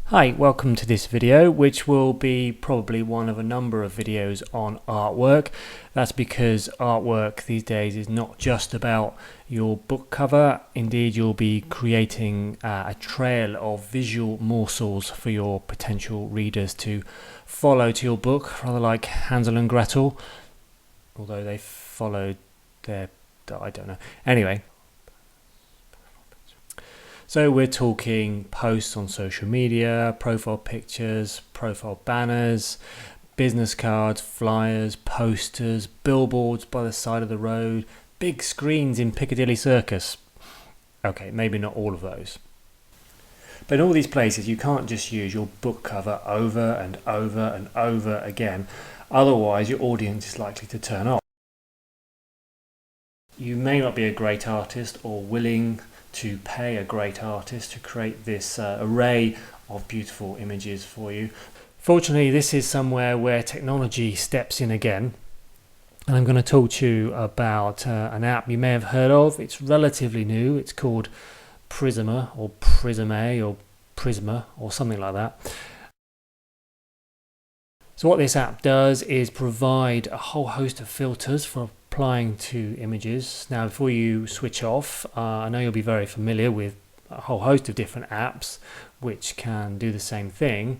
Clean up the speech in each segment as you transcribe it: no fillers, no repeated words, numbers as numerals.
Hi, welcome to this video, which will be probably one of a number of videos on artwork. That's because artwork these days is not just about your book cover. Indeed, you'll be creating a trail of visual morsels for your potential readers to follow to your book, rather like Hansel and Gretel, although they followed their, I don't know. Anyway. So we're talking posts on social media, profile pictures, profile banners, business cards, flyers, posters, billboards by the side of the road, big screens in Piccadilly Circus. Okay, maybe not all of those. But in all these places, you can't just use your book cover over and over and over again. Otherwise, your audience is likely to turn off. You may not be a great artist or willing to pay a great artist to create this array of beautiful images for you. Fortunately, this is somewhere where technology steps in again, and I'm going to talk to you about an app you may have heard of. It's relatively new. It's called PRISMA or PRISMA or PRISMA or something like that. So what this app does is provide a whole host of filters for applying to images. Now, before you switch off, I know you'll be very familiar with a whole host of different apps which can do the same thing,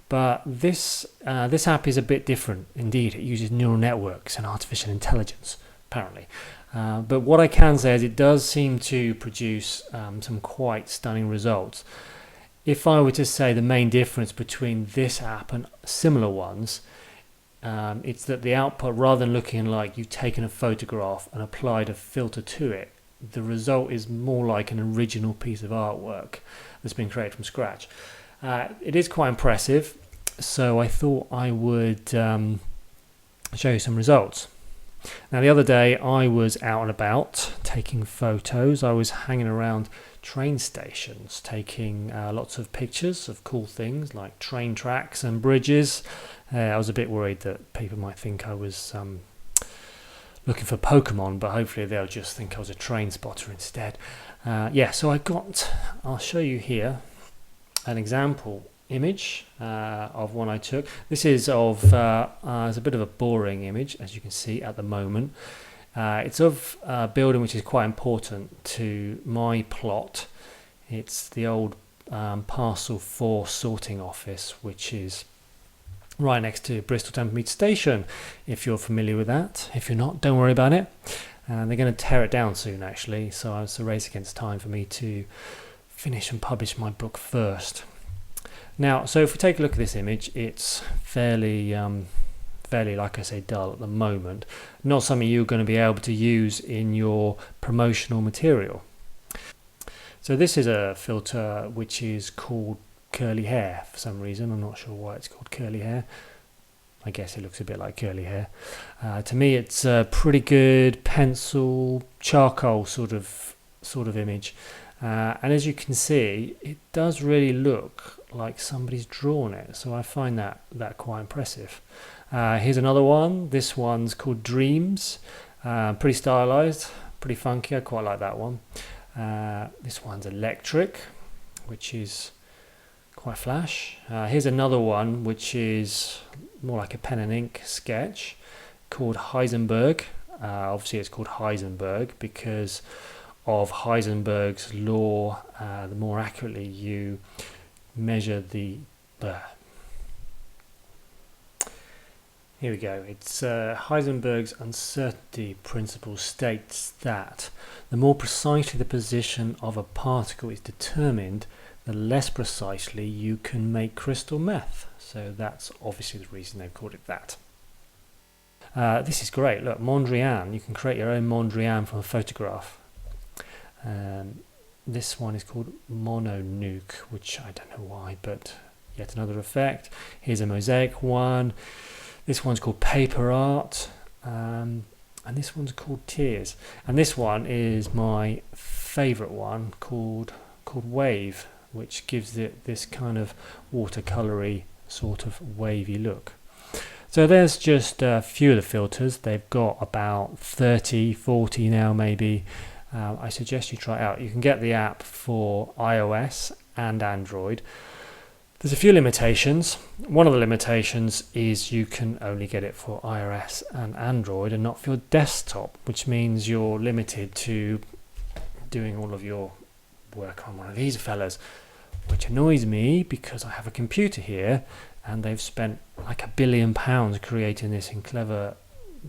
but this app is a bit different. Indeed, it uses neural networks and artificial intelligence, apparently. But what I can say is it does seem to produce some quite stunning results. If I were to say the main difference between this app and similar ones, it's that the output, rather than looking like you've taken a photograph and applied a filter to it, the result is more like an original piece of artwork that's been created from scratch. It is quite impressive, so I thought I would show you some results. Now, the other day I was out and about taking photos. I was hanging around train stations taking lots of pictures of cool things like train tracks and bridges. I was a bit worried that people might think I was looking for Pokemon, but hopefully they'll just think I was a train spotter instead. So I'll show you here an example image of one I took. This is of it's a bit of a boring image, as you can see at the moment. It's of a building which is quite important to my plot. It's the old Parcel 4 sorting office, which is right next to Bristol Temple Station, if you're familiar with that. If you're not, don't worry about it. They're going to tear it down soon, actually, so it's a race against time for me to finish and publish my book first. Now, so if we take a look at this image, it's fairly, like I say, dull at the moment. Not something you're going to be able to use in your promotional material. So this is a filter which is called curly hair for some reason. I'm not sure why it's called curly hair. I guess it looks a bit like curly hair. To me, it's a pretty good pencil, charcoal sort of image. And as you can see, it does really look like somebody's drawn it. So I find that quite impressive. Here's another one. This one's called Dreams. Pretty stylized, pretty funky. I quite like that one. This one's Electric, which is quite flash. Here's another one which is more like a pen and ink sketch called Heisenberg. Obviously it's called Heisenberg because of Heisenberg's law. The more accurately you measure the here we go. It's Heisenberg's uncertainty principle states that the more precisely the position of a particle is determined, the less precisely you can make crystal meth. So that's obviously the reason they've called it that. This is great. Look, Mondrian. You can create your own Mondrian from a photograph. This one is called Mononuke, which I don't know why, but yet another effect. Here's a mosaic one. This one's called Paper Art. And this one's called Tears. And this one is my favourite one called Wave, which gives it this kind of watercolory sort of wavy look. So there's just a few of the filters. They've got about 30, 40 now maybe. I suggest you try it out. You can get the app for iOS and Android. There's a few limitations. One of the limitations is you can only get it for iOS and Android and not for your desktop, which means you're limited to doing all of your work on one of these fellas, which annoys me because I have a computer here and they've spent like £1 billion creating this in clever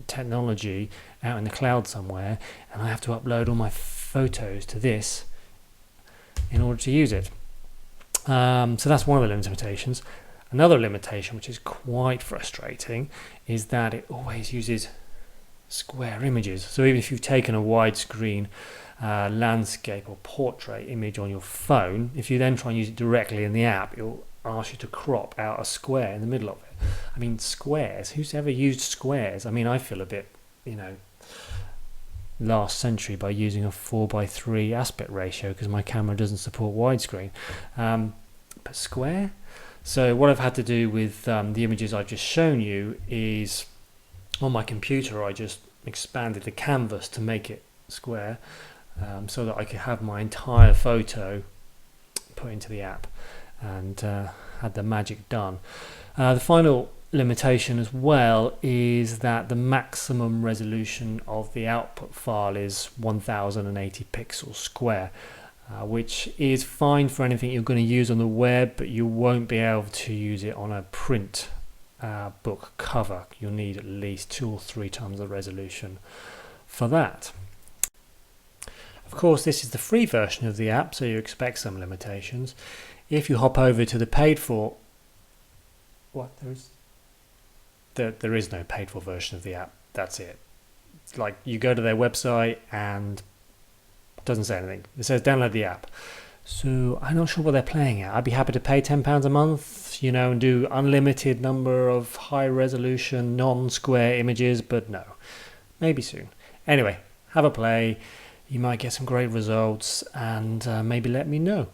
technology out in the cloud somewhere, and I have to upload all my photos to this in order to use it. So that's one of the limitations. Another limitation, which is quite frustrating, is that it always uses square images. So even if you've taken a widescreen landscape or portrait image on your phone, if you then try and use it directly in the app, it'll ask you to crop out a square in the middle of it. I mean, squares, who's ever used squares? I mean, I feel a bit, last century by using a 4:3 aspect ratio because my camera doesn't support widescreen. But square? So what I've had to do with the images I've just shown you is on my computer I just expanded the canvas to make it square, so that I could have my entire photo put into the app and had the magic done. The final limitation as well is that the maximum resolution of the output file is 1080 pixels square, which is fine for anything you're going to use on the web, but you won't be able to use it on a print book cover. You'll need at least 2 or 3 times the resolution for that. Of course, this is the free version of the app, so you expect some limitations. If you hop over to the paid for, there is no paid for version of the app. That's it. It's like you go to their website and it doesn't say anything. It says download the app. So I'm not sure what they're playing at. I'd be happy to pay £10 a month, and do unlimited number of high resolution non-square images, but no, maybe soon. Anyway, have a play. You might get some great results and maybe let me know.